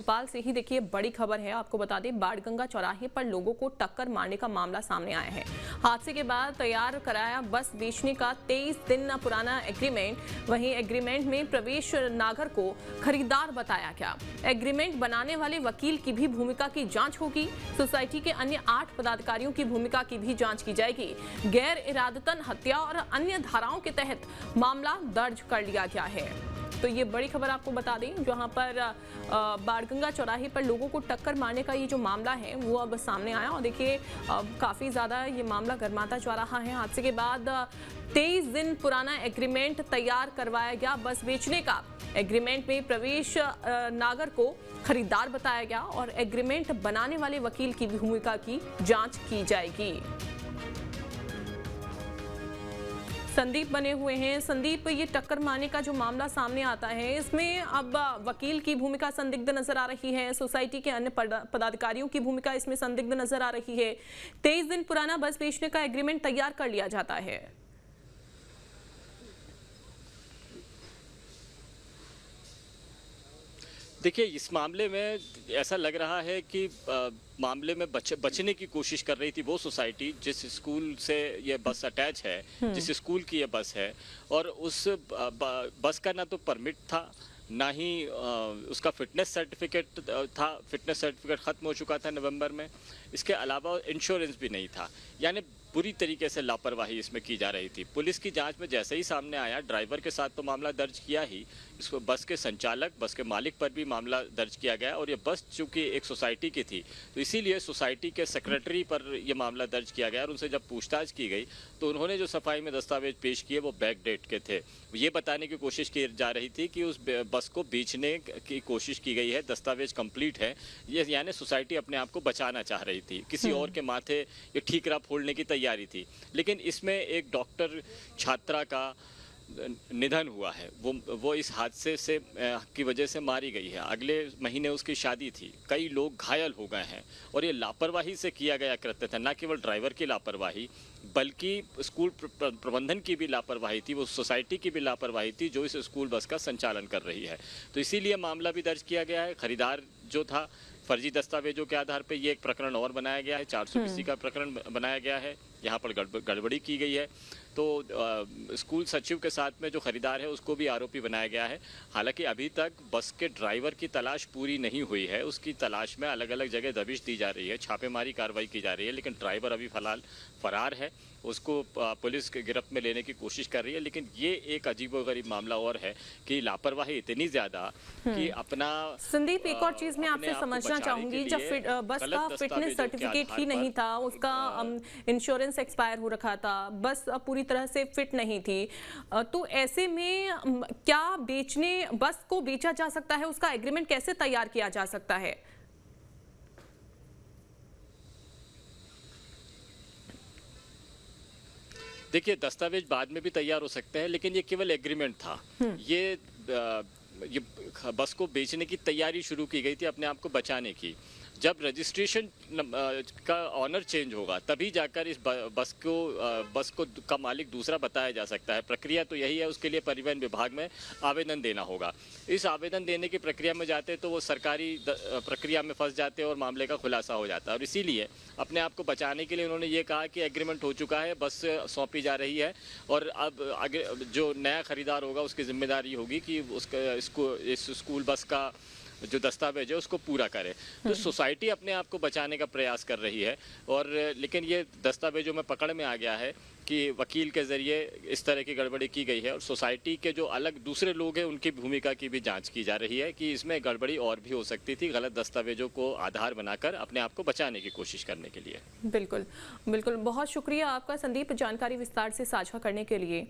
भोपाल से ही देखिए बड़ी खबर है। आपको बता दें, बाणगंगा चौराहे पर लोगों को टक्कर मारने का मामला सामने आया है। हादसे के बाद तैयार कराया बस बेचने का 23 दिन पुराना एग्रीमेंट, वहीं एग्रीमेंट में प्रवेश नागर को खरीदार बताया गया। एग्रीमेंट बनाने वाले वकील की भी भूमिका की जांच होगी। सोसाइटी के अन्य 8 पदाधिकारियों की भूमिका की भी जांच की जाएगी। गैर इरादतन हत्या और अन्य धाराओं के तहत मामला दर्ज कर लिया गया है। तो ये बड़ी खबर आपको बता दें, जहां पर बाणगंगा चौराहे पर लोगों को टक्कर मारने का ये जो मामला है वो अब सामने आया। और देखिए काफ़ी ज़्यादा ये मामला गर्माता जा रहा है। हादसे के बाद 23 दिन पुराना एग्रीमेंट तैयार करवाया गया बस बेचने का। एग्रीमेंट में प्रवेश नागर को खरीदार बताया गया और एग्रीमेंट बनाने वाले वकील की भूमिका की जाँच की जाएगी। संदीप बने हुए हैं। संदीप, ये टक्कर मारने का जो मामला सामने आता है, इसमें अब वकील की भूमिका संदिग्ध नजर आ रही है, सोसाइटी के अन्य पदाधिकारियों की भूमिका इसमें संदिग्ध नजर आ रही है। 23 दिन पुराना बस बेचने का एग्रीमेंट तैयार कर लिया जाता है। देखिए, इस मामले में ऐसा लग रहा है कि मामले में बचने की कोशिश कर रही थी वो सोसाइटी जिस स्कूल से ये बस अटैच है, जिस स्कूल की ये बस है, और उस बस का ना तो परमिट था, ना ही उसका फिटनेस सर्टिफिकेट था। फिटनेस सर्टिफिकेट ख़त्म हो चुका था नवंबर में। इसके अलावा इंश्योरेंस भी नहीं था। यानी बुरी तरीके से लापरवाही इसमें की जा रही थी। पुलिस की जांच में जैसे ही सामने आया, ड्राइवर के साथ तो मामला दर्ज किया ही, इसको बस के संचालक, बस के मालिक पर भी मामला दर्ज किया गया। और ये बस चूंकि एक सोसाइटी की थी तो इसीलिए सोसाइटी के सेक्रेटरी पर यह मामला दर्ज किया गया। और उनसे जब पूछताछ की गई तो उन्होंने जो सफाई में दस्तावेज पेश किए वो बैक डेट के थे। ये बताने की कोशिश की जा रही थी कि उस बस को बेचने की कोशिश की गई है, दस्तावेज कंप्लीट है। ये यानी सोसाइटी अपने आप को बचाना चाह रही थी, किसी और के माथे ये ठीकरा फोड़ने की तैयारी थी। लेकिन इसमें एक डॉक्टर छात्रा का निधन हुआ है। वो इस हादसे से की वजह से मारी गई है। अगले महीने उसकी शादी थी। कई लोग घायल हो गए हैं और ये लापरवाही से किया गया कृत्य था। न केवल ड्राइवर की लापरवाही बल्कि स्कूल प्रबंधन की भी लापरवाही थी, वो सोसाइटी की भी लापरवाही थी जो इस स्कूल बस का संचालन कर रही है। तो इसीलिए मामला भी दर्ज किया गया है। खरीदार जो था, फर्जी दस्तावेजों के आधार पर ये एक प्रकरण और बनाया गया है, 420 का प्रकरण बनाया गया है। यहाँ पर गड़बड़ी की गई है। तो स्कूल सचिव के साथ में जो खरीदार है उसको भी आरोपी बनाया गया है। हालांकि अभी तक बस के ड्राइवर की तलाश पूरी नहीं हुई है। उसकी तलाश में अलग अलग जगह दबिश दी जा रही है, छापेमारी कार्रवाई की जा रही है, लेकिन ड्राइवर अभी फिलहाल फरार है। उसको पुलिस के गिरफ्त में लेने की कोशिश कर रही है। लेकिन ये एक अजीबोगरीब मामला और है कि लापरवाही इतनी ज्यादा कि अपना। संदीप, एक और चीज मैं आपसे समझना चाहूंगी, जब बस का फिटनेस सर्टिफिकेट ही नहीं था, उसका इंश्योरेंस एक्सपायर हो रखा था, बस पूरी तरह से फिट नहीं थी, तो ऐसे में क्या बस को बेचा जा सकता है? उसका एग्रीमेंट कैसे तैयार किया जा सकता है? देखिए, दस्तावेज बाद में भी तैयार हो सकते हैं, लेकिन ये केवल एग्रीमेंट था। ये बस को बेचने की तैयारी शुरू की गई थी अपने आप को बचाने की। जब रजिस्ट्रेशन का ऑनर चेंज होगा तभी जाकर इस बस को का मालिक दूसरा बताया जा सकता है। प्रक्रिया तो यही है। उसके लिए परिवहन विभाग में आवेदन देना होगा। इस आवेदन देने की प्रक्रिया में जाते तो वो सरकारी प्रक्रिया में फंस जाते और मामले का खुलासा हो जाता है। और इसीलिए अपने आप को बचाने के लिए उन्होंने ये कहा कि एग्रीमेंट हो चुका है, बस सौंपी जा रही है और अब आगे जो नया खरीदार होगा उसकी जिम्मेदारी होगी कि इस स्कूल बस का जो दस्तावेज है उसको पूरा करे। तो सोसाइटी अपने आप को बचाने का प्रयास कर रही है। और लेकिन ये दस्तावेजों में पकड़ में आ गया है कि वकील के जरिए इस तरह की गड़बड़ी की गई है। और सोसाइटी के जो अलग दूसरे लोग हैं उनकी भूमिका की भी जांच की जा रही है कि इसमें गड़बड़ी और भी हो सकती थी, गलत दस्तावेजों को आधार बनाकर अपने आप को बचाने की कोशिश करने के लिए। बिल्कुल बिल्कुल, बहुत शुक्रिया आपका संदीप, जानकारी विस्तार से साझा करने के लिए।